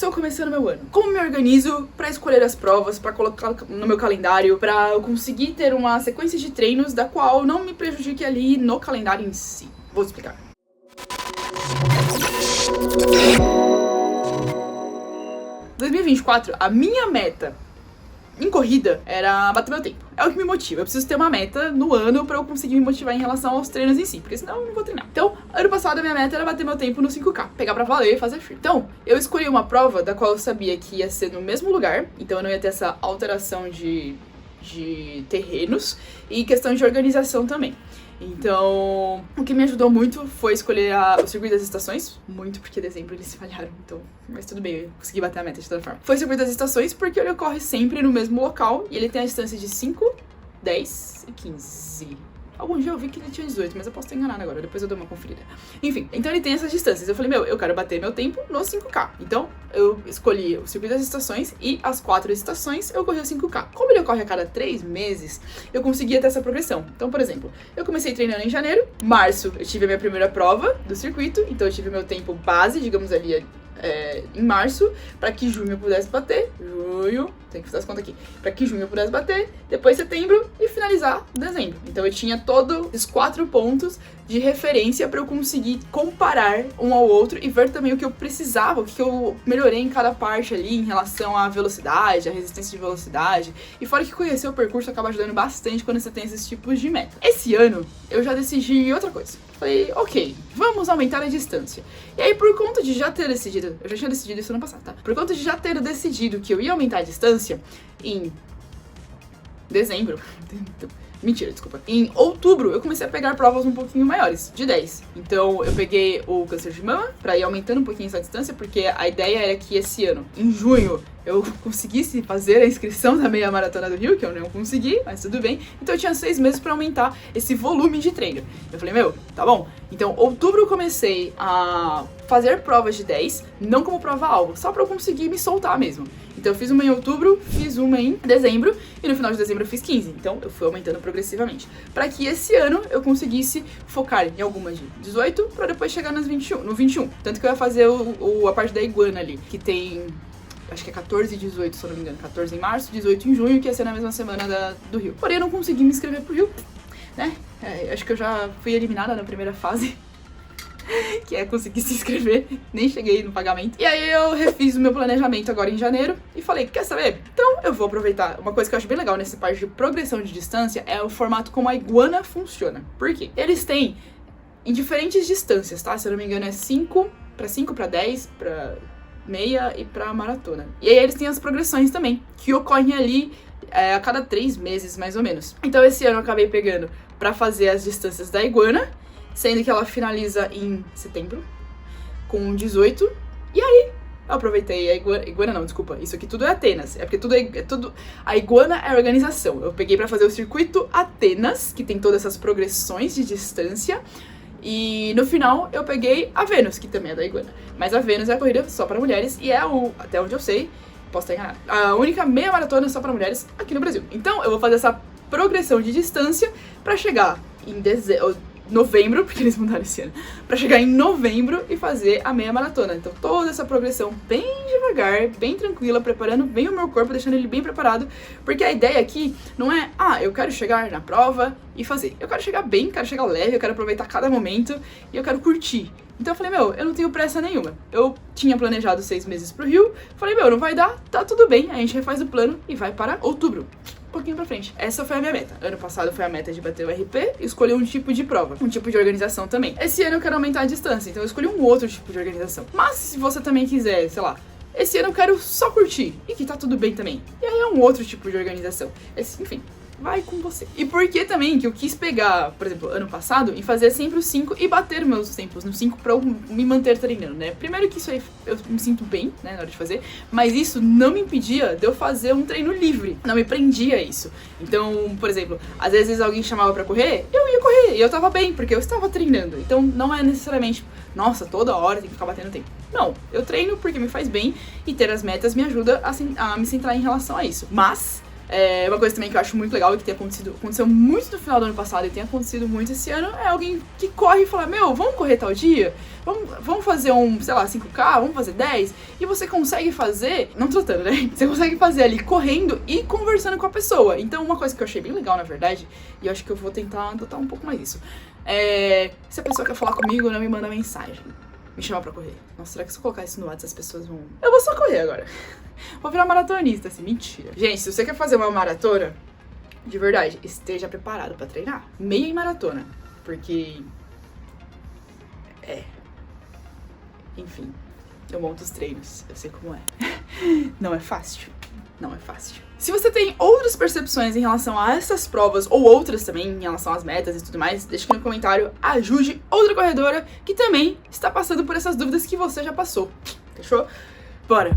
estou começando meu ano? Como me organizo pra escolher as provas, pra colocar no meu calendário, pra eu conseguir ter uma sequência de treinos da qual não me prejudique ali no calendário em si? Vou explicar. Em 2024, a minha meta em corrida era bater meu tempo. É o que me motiva. Eu preciso ter uma meta no ano pra eu conseguir me motivar em relação aos treinos em si, porque senão eu não vou treinar. Então, ano passado a minha meta era bater meu tempo no 5K, pegar pra valer e fazer firme. Então, eu escolhi uma prova da qual eu sabia que ia ser no mesmo lugar, então eu não ia ter essa alteração de terrenos e questão de organização também. Então, o que me ajudou muito foi escolher o circuito das estações. Muito, porque em dezembro eles falharam, então... Mas tudo bem, eu consegui bater a meta de toda forma. Foi o circuito das estações porque ele ocorre sempre no mesmo local e ele tem a distância de 5, 10 e 15... Algum dia eu vi que ele tinha 18, mas eu posso estar enganada agora, depois eu dou uma conferida. Enfim, então ele tem essas distâncias. Eu falei, eu quero bater meu tempo no 5K. Então, eu escolhi o circuito das estações e as 4 estações eu corri o 5K. Como ele ocorre a cada 3 meses, eu conseguia ter essa progressão. Então, por exemplo, eu comecei treinando em janeiro, março eu tive a minha primeira prova do circuito, então eu tive meu tempo base, digamos ali, em março, pra que junho eu pudesse bater, tem que fazer as contas aqui, pra que junho eu pudesse bater, depois setembro e finalizar dezembro. Então eu tinha todos os 4 pontos de referência pra eu conseguir comparar um ao outro e ver também o que eu precisava, o que eu melhorei em cada parte ali em relação à velocidade, à resistência de velocidade. E fora que conhecer o percurso acaba ajudando bastante quando você tem esses tipos de meta. Esse ano eu já decidi outra coisa. Falei, ok, vamos aumentar a distância. E aí, por conta de já ter decidido, eu já tinha decidido isso ano passado, tá? Por conta de já ter decidido que eu ia aumentar a distância em dezembro, mentira, desculpa. Em outubro, eu comecei a pegar provas um pouquinho maiores, de 10. Então, eu peguei o câncer de mama pra ir aumentando um pouquinho essa distância, porque a ideia era que esse ano, em junho, eu conseguisse fazer a inscrição da meia maratona do Rio, que eu não consegui, mas tudo bem. Então eu tinha 6 meses pra aumentar esse volume de treino. Eu falei, tá bom. Então, outubro eu comecei a fazer provas de 10, não como prova-alvo, só pra eu conseguir me soltar mesmo. Então eu fiz uma em outubro, fiz uma em dezembro, e no final de dezembro eu fiz 15. Então eu fui aumentando progressivamente. Pra que esse ano eu conseguisse focar em alguma de 18, pra depois chegar no 21. Tanto que eu ia fazer a parte da iguana ali, que tem... acho que é 14 e 18, se eu não me engano. 14 em março, 18 em junho, que ia ser na mesma semana do Rio. Porém, eu não consegui me inscrever pro Rio, né? Acho que eu já fui eliminada na primeira fase, que é conseguir se inscrever. Nem cheguei no pagamento. E aí eu refiz o meu planejamento agora em janeiro e falei, quer saber? Então eu vou aproveitar. Uma coisa que eu acho bem legal nessa parte de progressão de distância é o formato como a iguana funciona. Por quê? Eles têm em diferentes distâncias, tá? Se eu não me engano é 5 para 10, pra meia e pra maratona. E aí eles têm as progressões também, que ocorrem ali a cada 3 meses, mais ou menos. Então esse ano eu acabei pegando pra fazer as distâncias da iguana, sendo que ela finaliza em setembro, com 18. E aí eu aproveitei a iguana não, desculpa, isso aqui tudo é Atenas. É porque tudo a iguana é a organização. Eu peguei pra fazer o circuito Atenas, que tem todas essas progressões de distância. E no final eu peguei a Vênus, que também é da iguana. Mas a Vênus é a corrida só pra mulheres e é até onde eu sei, posso estar enganado, a única meia maratona só pra mulheres aqui no Brasil. Então eu vou fazer essa progressão de distância pra chegar em novembro, porque eles mudaram esse ano, pra chegar em novembro e fazer a meia maratona. Então toda essa progressão bem devagar, bem tranquila, preparando bem o meu corpo, deixando ele bem preparado, porque a ideia aqui não é, eu quero chegar na prova e fazer. Eu quero chegar bem, quero chegar leve, eu quero aproveitar cada momento e eu quero curtir. Então eu falei, eu não tenho pressa nenhuma. Eu tinha planejado 6 meses pro Rio, falei, não vai dar, tá tudo bem, a gente refaz o plano e vai para outubro. Um pouquinho pra frente. Essa foi a minha meta. Ano passado foi a meta de bater o RP e escolher um tipo de prova, um tipo de organização também. Esse ano eu quero aumentar a distância, então eu escolhi um outro tipo de organização. Mas se você também quiser, sei lá, esse ano eu quero só curtir e que tá tudo bem também. E aí é um outro tipo de organização. Enfim, vai com você. E por que também que eu quis pegar, por exemplo, ano passado, e fazer sempre o 5 e bater meus tempos no 5 pra eu me manter treinando, né? Primeiro que isso aí eu me sinto bem, né, na hora de fazer, mas isso não me impedia de eu fazer um treino livre, não me prendia a isso. Então, por exemplo, às vezes alguém chamava pra correr, eu ia correr, e eu tava bem, porque eu estava treinando. Então não é necessariamente, nossa, toda hora tem que ficar batendo tempo. Não, eu treino porque me faz bem e ter as metas me ajuda a me centrar em relação a isso. Mas Uma coisa também que eu acho muito legal e que aconteceu muito no final do ano passado e tem acontecido muito esse ano é alguém que corre e fala, meu, vamos correr tal dia? Vamos fazer sei lá, 5K, vamos fazer 10? E você consegue fazer, não trotando, né? Você consegue fazer ali correndo e conversando com a pessoa. Então uma coisa que eu achei bem legal, na verdade, e eu acho que eu vou tentar adotar um pouco mais isso, se a pessoa quer falar comigo, não me manda mensagem. Me chama pra correr. Nossa, será que se eu colocar isso no WhatsApp as pessoas vão... Eu vou só correr agora. Vou virar maratonista, assim, mentira. Gente, se você quer fazer uma maratona, de verdade, esteja preparado pra treinar. Meia maratona, porque... Enfim, eu monto os treinos, eu sei como é. Não é fácil. Não é fácil. Se você tem outras percepções em relação a essas provas, ou outras também em relação às metas e tudo mais, deixa aqui no comentário, ajude outra corredora que também está passando por essas dúvidas que você já passou. Fechou? Bora!